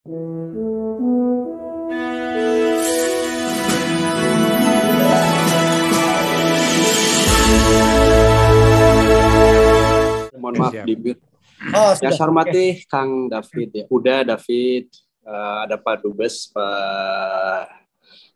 Mohon maaf Siap. di mute. Oh, Yang sudah. saya hormati Kang David ya. Udah David, ada Pak Dubes, Pak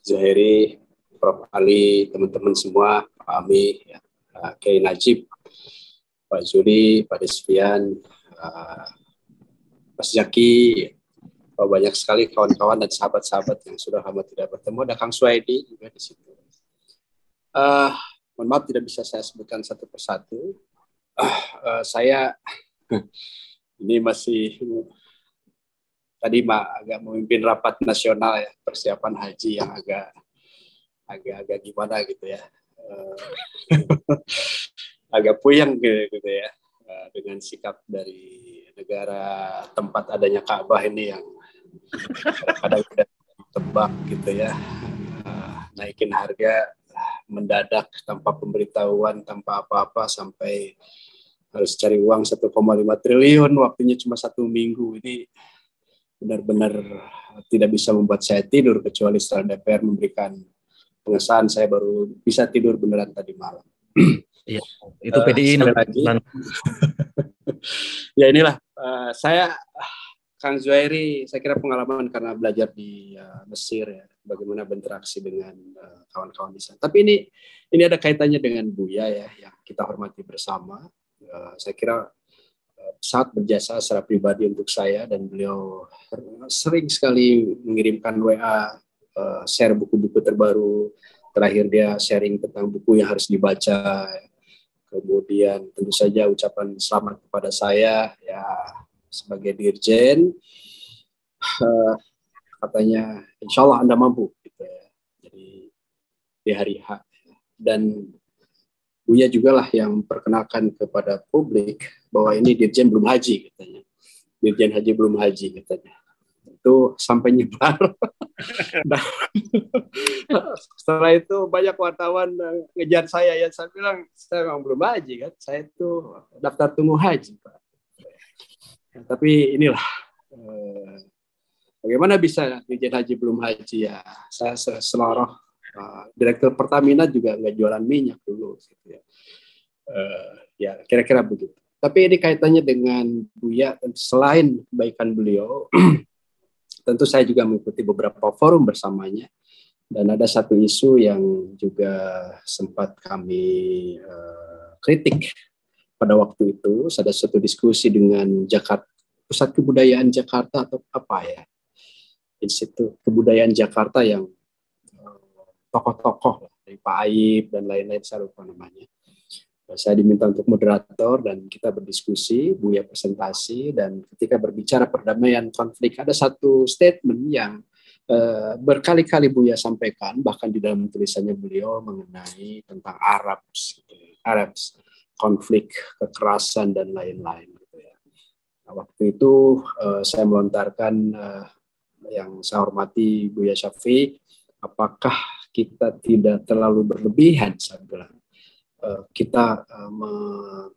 Zuhairi, Prof. Ali, teman-teman semua, Pak Ami, ya, Kiai Najib, Pak Zuri, Pak Desvian, Mas Zaki, banyak sekali kawan-kawan dan sahabat-sahabat yang sudah lama tidak bertemu. Ada Kang Suwaidi juga di situ. Mohon maaf tidak bisa saya sebutkan satu persatu. Saya ini masih tadi agak memimpin rapat nasional ya, persiapan haji yang agak gimana gitu ya, agak puyeng gitu ya, dengan sikap dari negara tempat adanya Ka'bah ini yang kadang-kadang udah tebak gitu ya, naikin harga mendadak tanpa pemberitahuan, tanpa apa-apa, sampai harus cari uang 1,5 triliun, waktunya cuma 1 minggu. Ini benar-benar tidak bisa membuat saya tidur, kecuali setelah DPR memberikan pengesahan, saya baru bisa tidur beneran tadi malam. Iya, itu PDI sekali lagi. Ya inilah, saya Kang Zuhairi, saya kira pengalaman karena belajar di Mesir ya, bagaimana berinteraksi dengan kawan-kawan di sana. Tapi ini ada kaitannya dengan Buya ya, yang kita hormati bersama. Saya kira sangat berjasa secara pribadi untuk saya, dan beliau sering sekali mengirimkan WA, share buku-buku terbaru. Terakhir dia sharing tentang buku yang harus dibaca. Kemudian tentu saja ucapan selamat kepada saya ya sebagai dirjen. Katanya insya Allah Anda mampu gitu ya. Jadi di hari H. Dan Buya juga lah yang memperkenalkan kepada publik bahwa ini dirjen belum haji katanya. Dirjen haji belum haji katanya. Itu sampai nyebar. Nah, setelah itu banyak wartawan ngejar saya ya. Saya bilang saya memang belum haji kan. Saya itu daftar tunggu haji Pak. Tapi inilah bagaimana bisa dirjen haji belum haji ya. Saya seloroh. Direktur Pertamina juga nggak jualan minyak dulu gitu ya. Ya kira-kira begitu. Tapi ini kaitannya dengan Buya, selain kebaikan beliau tentu saya juga mengikuti beberapa forum bersamanya, dan ada satu isu yang juga sempat kami kritik pada waktu itu. Ada satu diskusi dengan Jakarta, Pusat Kebudayaan Jakarta atau apa ya, Institut Kebudayaan Jakarta, yang tokoh-tokoh dari Pak Aib dan lain-lain, saya lupa namanya. Saya diminta untuk moderator dan kita berdiskusi, Buya presentasi, dan ketika berbicara perdamaian konflik, ada satu statement yang berkali-kali Buya sampaikan, bahkan di dalam tulisannya beliau mengenai tentang Arabs, konflik, kekerasan, dan lain-lain. Gitu ya. Nah, waktu itu saya melontarkan yang saya hormati Buya Syafiq, apakah kita tidak terlalu berlebihan, saya bilang. Kita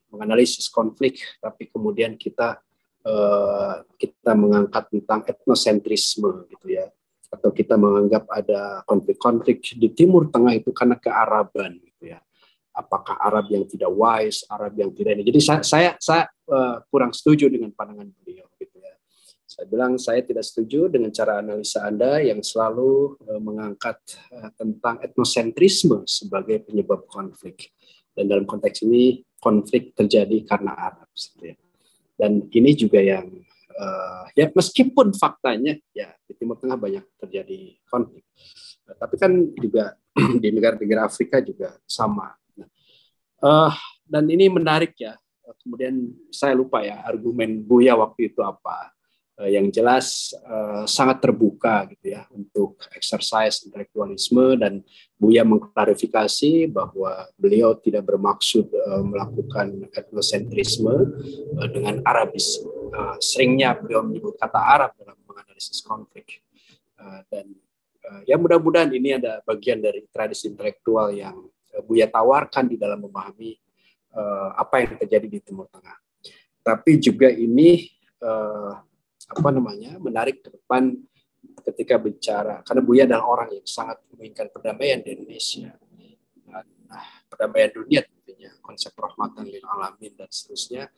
menganalisis konflik, tapi kemudian kita mengangkat tentang etnosentrisme gitu ya, atau kita menganggap ada konflik-konflik di Timur Tengah itu karena kearaban gitu ya. Apakah Arab yang tidak wise, Arab yang tidak ini. Jadi saya kurang setuju dengan pandangan beliau gitu ya. Saya bilang saya tidak setuju dengan cara analisa Anda yang selalu mengangkat tentang etnosentrisme sebagai penyebab konflik. Dan dalam konteks ini konflik terjadi karena Arab. Gitu ya. Dan ini juga yang ya meskipun faktanya ya di Timur Tengah banyak terjadi konflik, tapi kan juga di negara-negara Afrika juga sama. Dan ini menarik ya. Kemudian saya lupa ya argumen Buya waktu itu apa. Yang jelas sangat terbuka gitu ya untuk exercise intelektualisme, dan Buya mengklarifikasi bahwa beliau tidak bermaksud melakukan etnosentrisme dengan Arabisme. Seringnya beliau menyebut kata Arab dalam menganalisis konflik, dan ya mudah-mudahan ini ada bagian dari tradisi intelektual yang Buya tawarkan di dalam memahami apa yang terjadi di Timur Tengah. Tapi juga ini menarik ke depan ketika bicara, karena Buya adalah orang yang sangat menginginkan perdamaian di Indonesia, perdamaian dunia tentunya, konsep rahmatan lil alamin dan seterusnya.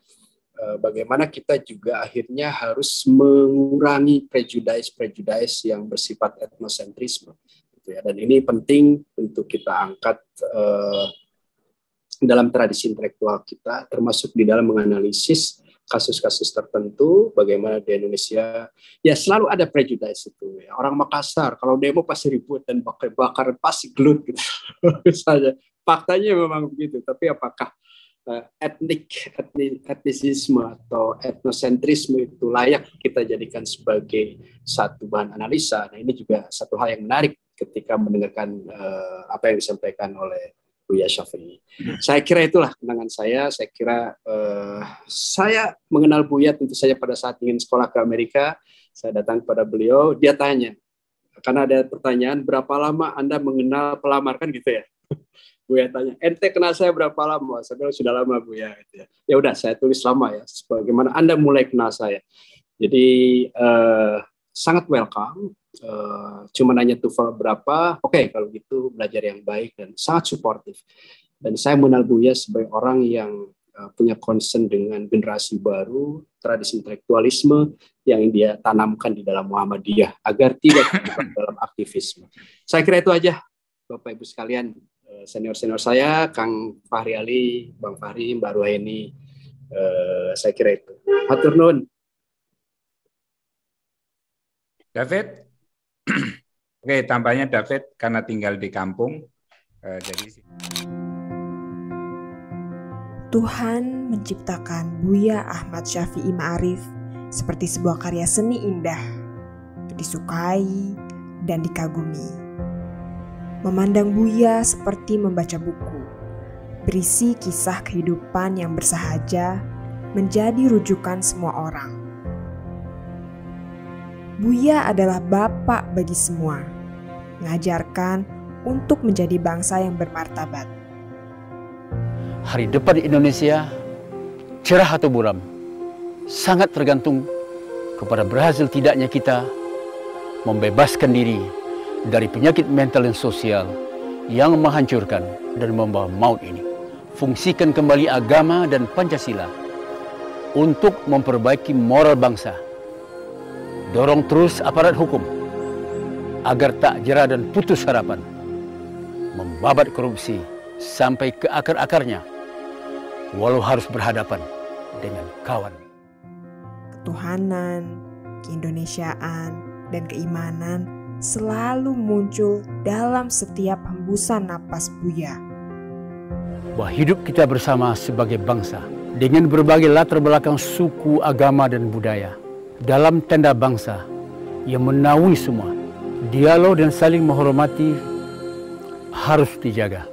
Bagaimana kita juga akhirnya harus mengurangi prejudice yang bersifat etnosentrisme, gitu ya. Dan ini penting untuk kita angkat dalam tradisi intelektual kita, termasuk di dalam menganalisis kasus-kasus tertentu. Bagaimana di Indonesia ya selalu ada prejudice itu ya. Orang Makassar kalau demo pasti ribut dan bakar pasti gelut gitu. Misalnya faktanya memang begitu, tapi apakah etnisisme atau etnosentrisme itu layak kita jadikan sebagai satu bahan analisa? Nah, ini juga satu hal yang menarik ketika mendengarkan apa yang disampaikan oleh Buya Syafi'i. Saya kira itulah kenangan saya. Saya kira saya mengenal Buya tentu saja pada saat ingin sekolah ke Amerika. Saya datang kepada beliau, dia tanya, karena ada pertanyaan, berapa lama Anda mengenal pelamar, kan gitu ya. Buya tanya, ente kenal saya berapa lama? Saya bilang sudah lama Buya. Gitu ya. Ya udah, saya tulis lama ya. Bagaimana Anda mulai kenal saya? Jadi sangat welcome. Cuma nanya TOEFL berapa? Oke, kalau gitu belajar yang baik dan sangat suportif. Dan saya mengenal Buya sebagai orang yang punya concern dengan generasi baru, tradisi intelektualisme yang dia tanamkan di dalam Muhammadiyah agar tidak terjebak dalam aktivisme. Saya kira itu aja, Bapak Ibu sekalian. Senior-senior saya, Kang Fahri Ali, Bang Fahri, Mbak Ruhaini, saya kira itu. Hatur nuhun. David? Oke, tampaknya David karena tinggal di kampung. Jadi Tuhan menciptakan Buya Ahmad Syafi'i Ma'arif seperti sebuah karya seni indah, disukai dan dikagumi. Memandang Buya seperti membaca buku, berisi kisah kehidupan yang bersahaja, menjadi rujukan semua orang. Buya adalah bapak bagi semua, mengajarkan untuk menjadi bangsa yang bermartabat. Hari depan Indonesia, cerah atau buram, sangat tergantung kepada berhasil tidaknya kita membebaskan diri dari penyakit mental dan sosial yang menghancurkan dan membawa maut ini. Fungsikan kembali agama dan Pancasila untuk memperbaiki moral bangsa. Dorong terus aparat hukum agar tak jera dan putus harapan. Membabat korupsi sampai ke akar-akarnya, walau harus berhadapan dengan kawan. Ketuhanan, keindonesiaan, dan keimanan selalu muncul dalam setiap hembusan napas Buya. Bahwa hidup kita bersama sebagai bangsa dengan berbagai latar belakang suku, agama, dan budaya dalam tenda bangsa yang menaungi semua. Dialog dan saling menghormati harus dijaga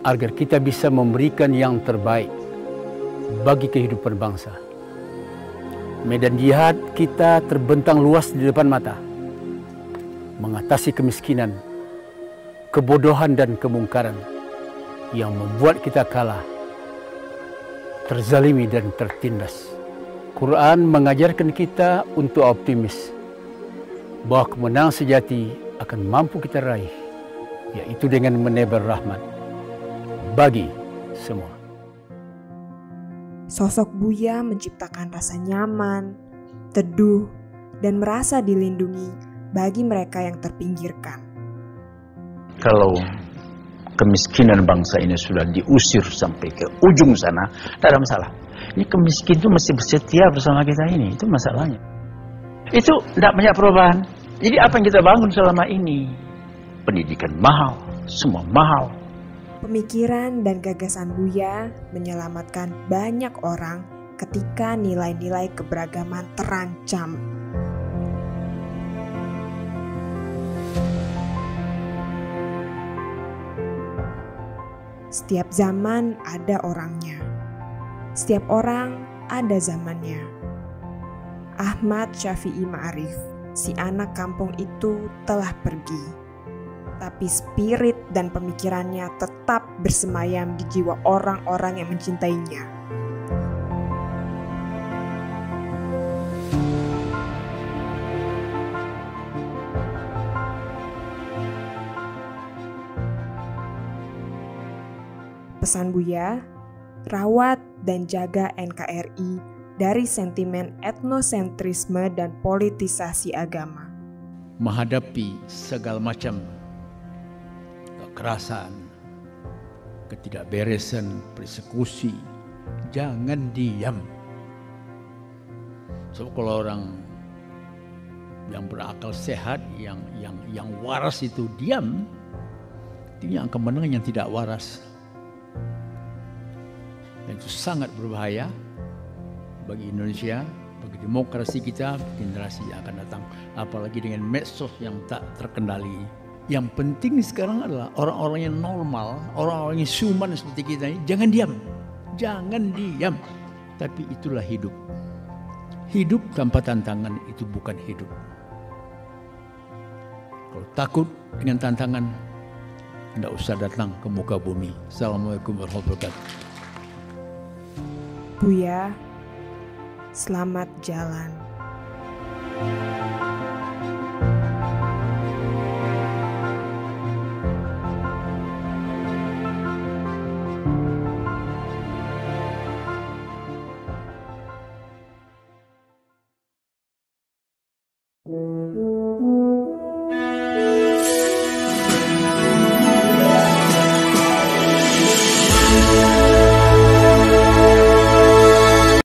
agar kita bisa memberikan yang terbaik bagi kehidupan bangsa. Medan jihad kita terbentang luas di depan mata. Mengatasi kemiskinan, kebodohan dan kemungkaran yang membuat kita kalah, terzalimi dan tertindas. Quran mengajarkan kita untuk optimis bahwa kemenangan sejati akan mampu kita raih, yaitu dengan menebar rahmat bagi semua. Sosok Buya menciptakan rasa nyaman, teduh, dan merasa dilindungi bagi mereka yang terpinggirkan. Kalau kemiskinan bangsa ini sudah diusir sampai ke ujung sana, tidak ada masalah. Ini kemiskin itu mesti bersetia bersama kita ini, itu masalahnya. Itu tidak banyak perubahan. Jadi apa yang kita bangun selama ini? Pendidikan mahal, semua mahal. Pemikiran dan gagasan Buya menyelamatkan banyak orang ketika nilai-nilai keberagaman terancam. Setiap zaman ada orangnya. Setiap orang ada zamannya. Ahmad Syafi'i Ma'arif, si anak kampung itu telah pergi. Tapi spirit dan pemikirannya tetap bersemayam di jiwa orang-orang yang mencintainya. Pesan Buya, rawat dan jaga NKRI dari sentimen etnosentrisme dan politisasi agama. Menghadapi segala macam kekerasan, ketidakberesan, persekusi, jangan diam. So kalau orang yang berakal sehat, yang waras itu diam, itu yang akan menang yang tidak waras. Dan itu sangat berbahaya bagi Indonesia, bagi demokrasi kita, generasi yang akan datang. Apalagi dengan medsos yang tak terkendali. Yang penting sekarang adalah orang-orang yang normal, orang-orang yang suman seperti kita ini, jangan diam. Jangan diam. Tapi itulah hidup. Hidup tanpa tantangan itu bukan hidup. Kalau takut dengan tantangan, tidak usah datang ke muka bumi. Assalamualaikum warahmatullahi wabarakatuh. Buya, selamat jalan.